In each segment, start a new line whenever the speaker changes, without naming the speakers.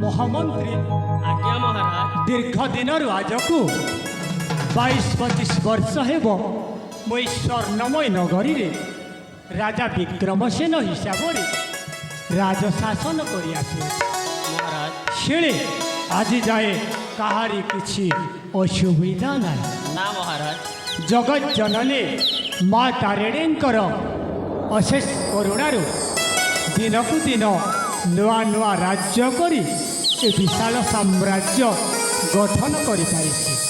महामंत्री
आज्ञा महाराज
दीर्घ दिन आज को 22-25 वर्ष हेब मुई स्वर्णमय नगरी रे राजा विक्रमसेन हिसाब से राजशासन कर
महाराज
शेळे आज जाए कहारी किछि असुविधा ना
ना महाराज
जगत जननी माँ तारिणींकर अशेष करुणारू दिनकू दिन नुआ नुआ राज्य करी ए विशाल साम्राज्य गठन कर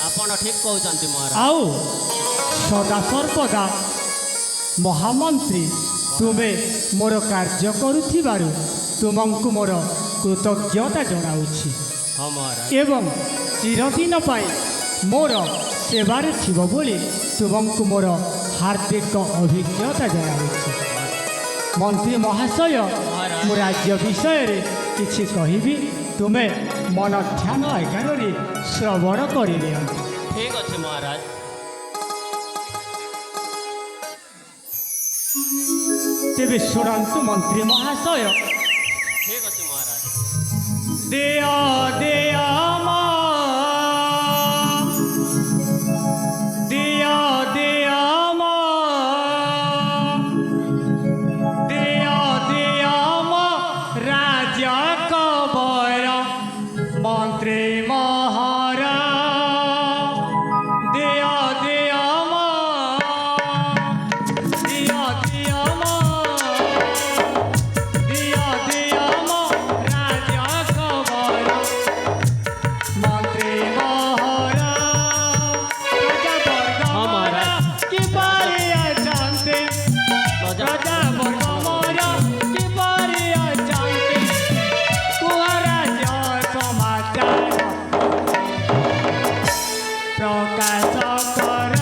आपण ठीक कहते महाराज
आउ सदा सर्वदा महामंत्री तुमे मोर कार्य करुथिबारु तुमको मोर कृतज्ञता जनाउछि
हाँ महाराज
एवं चिरदिन पाई मोर सेवारे थिबो बोली तुमको मोर हार्दिक अभिज्ञता जनाउछि मंत्री महाशय मो राज्य विषय रे किछि कहिबी तुमे मन ध्यान एगारे श्रवण कर
ठीक अच्छे महाराज
तेबे शुणु मंत्री महाशय
ठीक अच्छे महाराज
देया देया दिया दिया दिया दिया राजा कबर मंत्री महारा दिया दिया दिया दिया दिया दिया राजा कबर मंत्री महारा राजा वर्ग
हाँ महाराज
की बारिया जानते राजा वर्ग मोरा की बारिया जानते कुहराजा समाचार प्रकाश कर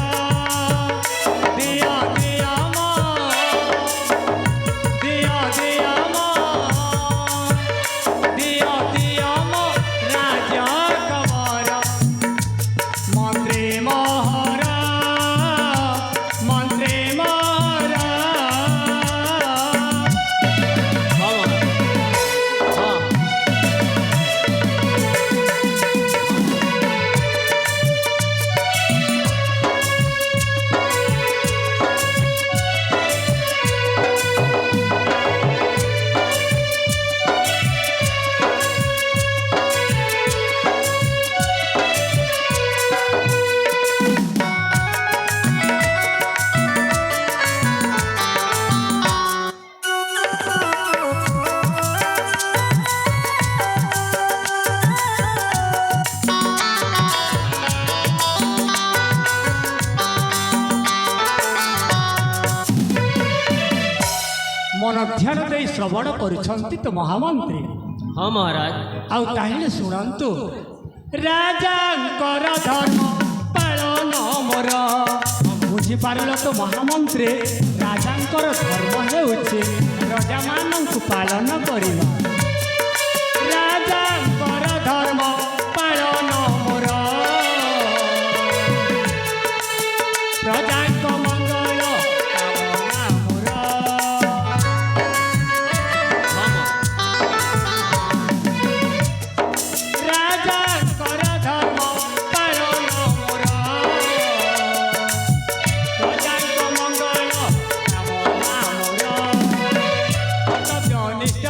दिया दिया दिया दिया दिया दिया राजा कबर मंत्री महारा मंत्री महारा
हाँ महाराज हाँ
मन ध्यान दे श्रवण करुछंती तो महामंत्री
हाँ महाराज
आउ ताहिले शुणंतु राजांकर धर्म पालन मोर बुझी पारल तो महामंत्री राजांकर धर्म हेउछि राजा मानंकु पालन करिबा राजांकर धर्म पालन मोर प्रजांक मंगल कामना मोर
हाँ महाराज
राजांकर धर्म पालन मोर प्रजांक मंगल कामना मोर कर्तव्य निष्ठ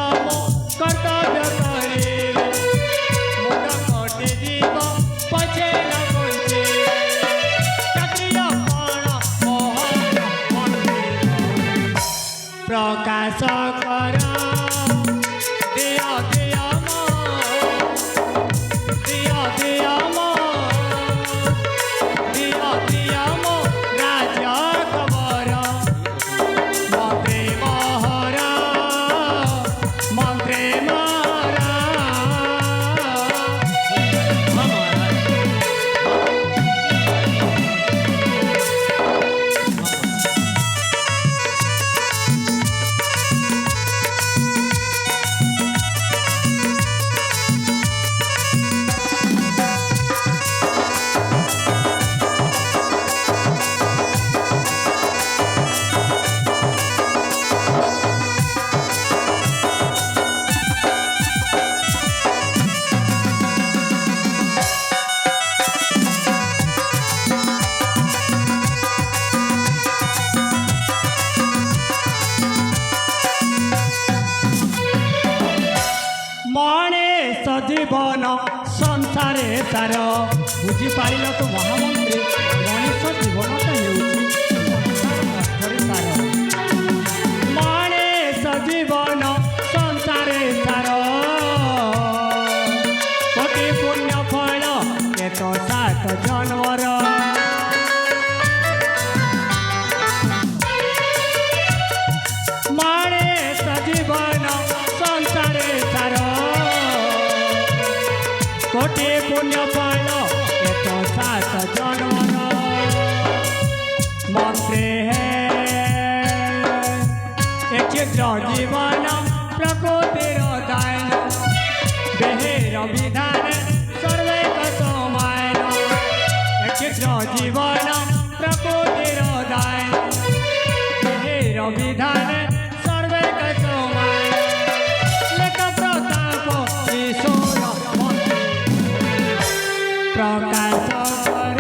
ମଣିଷ ଜୀବନ ସଂସାରେ ସାର। ବୁଝିପାରିଲ ତ ମହାମନ୍ତ୍ରୀ, ମଣିଷ ଜୀବନଟା ହେଉଛି ସଂସାର ମଧ୍ୟରେ ସାର। ମଣିଷ ଜୀବନ ସଂସାରେ ସାର, କୋଟି ପୁଣ୍ୟ ଫଳ କେତ ସାତ ଜନ୍ମର। ମଣିଷ ଜୀବନ ସଂସାରେ ସାର, কোটি পুণ্য ফল এত সাত জন্মর। মন্ত্রে এ ক্ষুদ্র জীবন প্রকৃতির দান, দেহের বিধান সর্বেক সমান। এ ক্ষুদ্র জীবন প্রকৃতির দান, দেহের বিধান সর্বেক সমান। লেখ প্রতাপ ঈশ্বর প্রকাশ কর,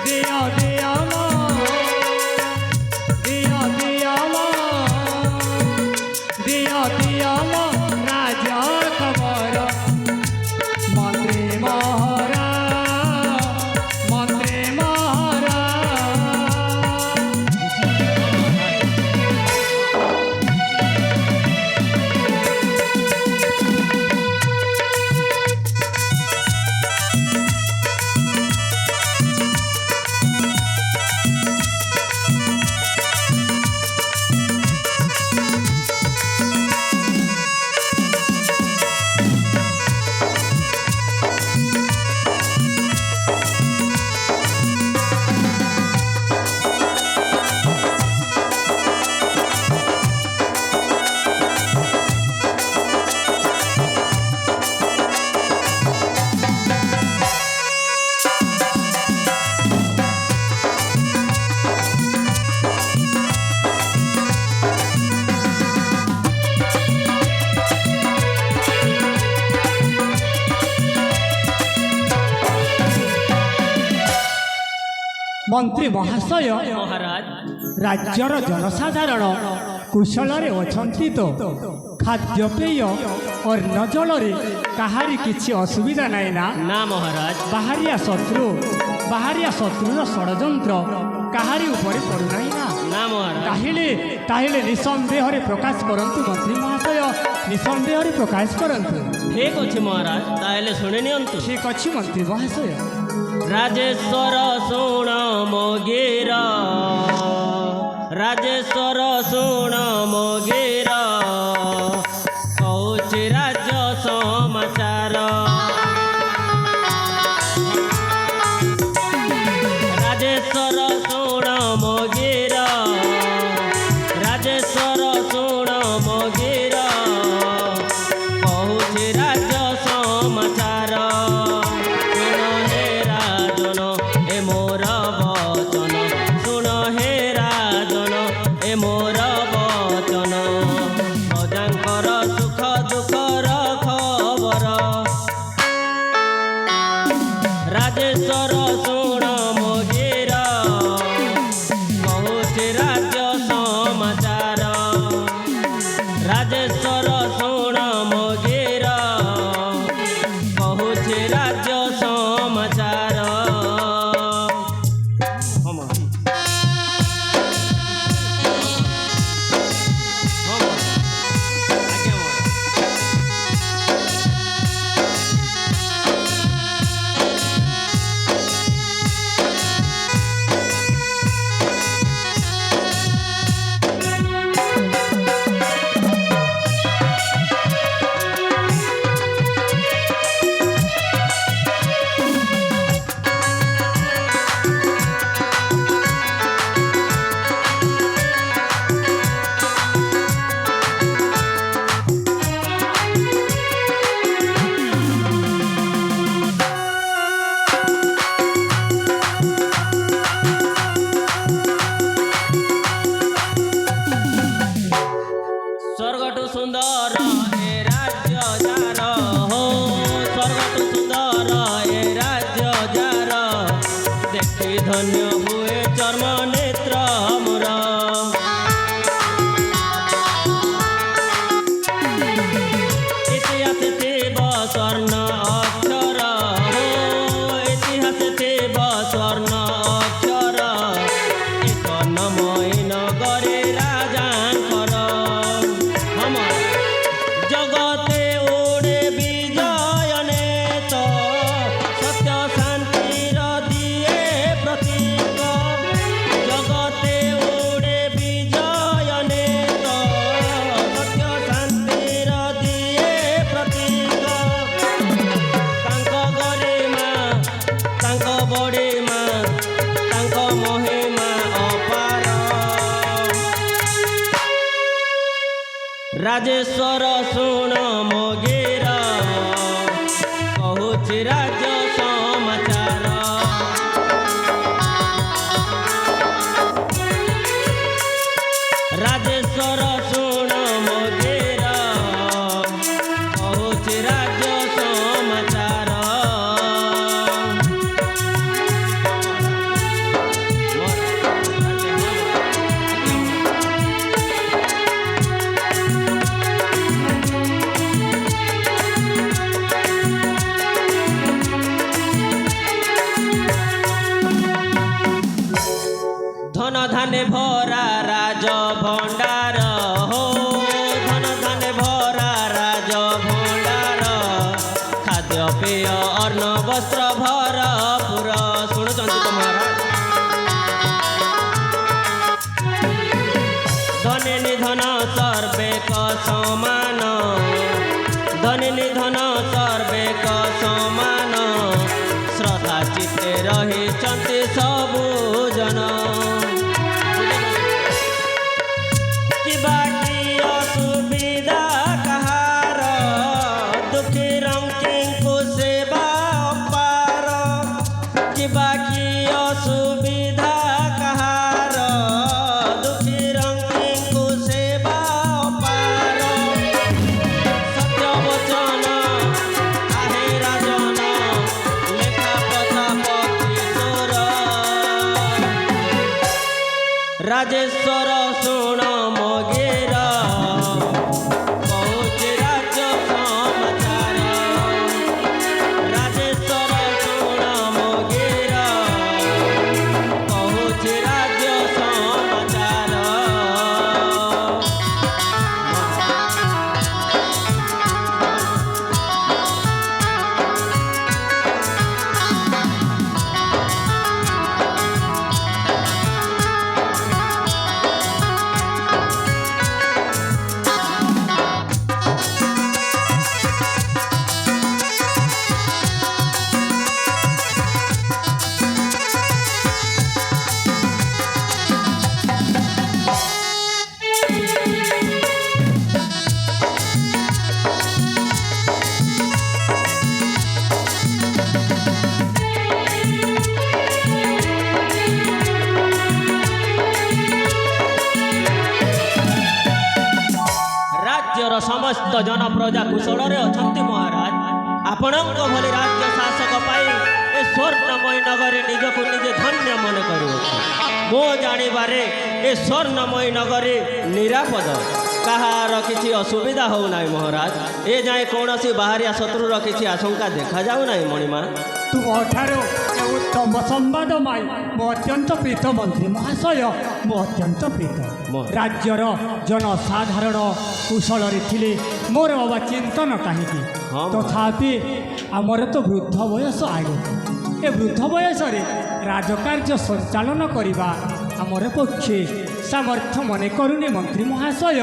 দিয় দিয় দিয় দিয় দিয় দিয় রাজ খবর। মন্ত্রী মহারা, মন্ত্রী মহারা। মন্ত্রী মহাশয়,
মহারাজ
রাজ্যর জনসাধারণ কুশলরে অছন্তি তো? খাদ্যপেয় অন্ন জলরে কাহারি কিছু অসুবিধা নাই না?
না মহারাজ।
বাহারিয়া শত্রুর ষড়যন্ত্র কাহারি উপরে পড়ুনাই না?
না মহারাজ।
তাহলে নিঃসন্দেহরে প্রকাশ করন্তু মন্ত্রী মহাশয়, নিঃসন্দেহরে প্রকাশ করন্তু।
ঠিক আছে মহারাজ, তাহলে শুনে নিয়ন্তু।
ঠিক ଅଛି মন্ত্রী মহাশয়।
রাজেশ্বর শুণ মোগের, রাজেশ্বর শুণ মোগের, কৌছি রাজ্য সমাচার। রাজেশ্বর শুণ মোগের, রাজেশ্বর শুণ মোগের, কৌছি রাজ্য সমাচার। শুণ হে রাজন এ মোর বচন, শুণ হে রাজন এ মোর বচন। প্রজাঙ্কর সুখ দুঃখর খবর। রাজেশ্বর শুণ মোগের, কহুছি রাজ্য সমাচার। রাজেশ্বর শুণ মোগের, ରାଜେଶ୍ୱର ଶୁଣ ମୋଗେର କହୁଛି ରାଜ୍ୟ ସମାଚାର। ରାଜେଶ୍ୱର ଶୁଣ ମୋଗେର କହୁଛି ରାଜ୍ୟ ସମାଚାର। ধন ধানে ভরা রাজ ভণ্ডার হো, ধন ধানে ভরা রাজ ভণ্ডার, খাদ্য পেয় অন্ন বস্ত্র ভরপুর। শুণুଛନ୍ତି তো মহারাজ। ধনে নিধন সর্বেক সমান, ধনে নিধন সর্বেক সমান, শ্রদ্ধা চিত্তে ରହିଛନ୍ତି ସବୁ জন। ବାକି ଅସୁବିଧା କାହାର, ଦୁଃଖୀ ରଙ୍କିଙ୍କୁ ସେବା ଅପାର। କି ବାକି ଅସୁବିଧା କାହାର, ଦୁଃଖୀ ରଙ୍କିଙ୍କୁ ସେବା ଅପାର। ସତ୍ୟ ବଚନ ଆହେ ରାଜନ, ଲେଖା ପ୍ରତାପତି ସ୍ୱର। ରାଜେଶ୍ୱର ଶୁଣ ମୋଗେର କହୁଛି ରାଜ୍ୟ ସମାଚାର। ରାଜେଶ୍ୱର ଶୁଣ ମୋଗେର କହୁଛି ରାଜ୍ୟ ସମାଚାର। ରାଜ୍ୟର ସମସ୍ତ ଜନ ପ୍ରଜା କୁଶଳରେ ଅଛନ୍ତି ମହାରାଜ। ଆପଣଙ୍କ ଭଳି ରାଜ୍ୟ ଶାସକ ପାଇ ଏ ସ୍ୱର୍ଣ୍ଣମୟୀ ନଗରୀ ନିଜକୁ ନିଜେ ଧନ୍ୟ ମନେ କରୁଅଛି। ମୋ ଜାଣିବାରେ ଏ ସ୍ୱର୍ଣ୍ଣମୟୀ ନଗରୀ ନିରାପଦ, କାହାର କିଛି ଅସୁବିଧା ହେଉନାହିଁ ମହାରାଜ। ଏ ଯାଏଁ କୌଣସି ବାହାରିଆ ଶତ୍ରୁର କିଛି ଆଶଙ୍କା ଦେଖାଯାଉନାହିଁ ମଣିମା।
ତୁମଠାରୁ ଏ ଉତ୍ତମ ସମ୍ବାଦ ପାଇ ମୁଁ ଅତ୍ୟନ୍ତ ପ୍ରୀତ ମନ୍ତ୍ରୀ ମହାଶୟ, ମୁଁ ଅତ୍ୟନ୍ତ ପ୍ରୀତ। ରାଜ୍ୟର ଜନସାଧାରଣ କୁଶଳରେ ଥିଲେ ମୋର ଅବା ଚିନ୍ତନ କାହିଁକି? ତଥାପି ଆମର ତ ବୃଦ୍ଧ ବୟସ ଆଗକୁ, ଏ ବୃଦ୍ଧ ବୟସରେ ରାଜକାର୍ଯ୍ୟ ସଞ୍ଚାଳନ କରିବା ଆମର ପକ୍ଷେ ସାମର୍ଥ୍ୟ ମନେ କରୁନି ମନ୍ତ୍ରୀ ମହାଶୟ,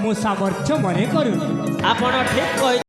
ମୁଁ ସାମର୍ଥ୍ୟ ମନେ କରୁନି।
ଆପଣ ଠିକ୍ କହି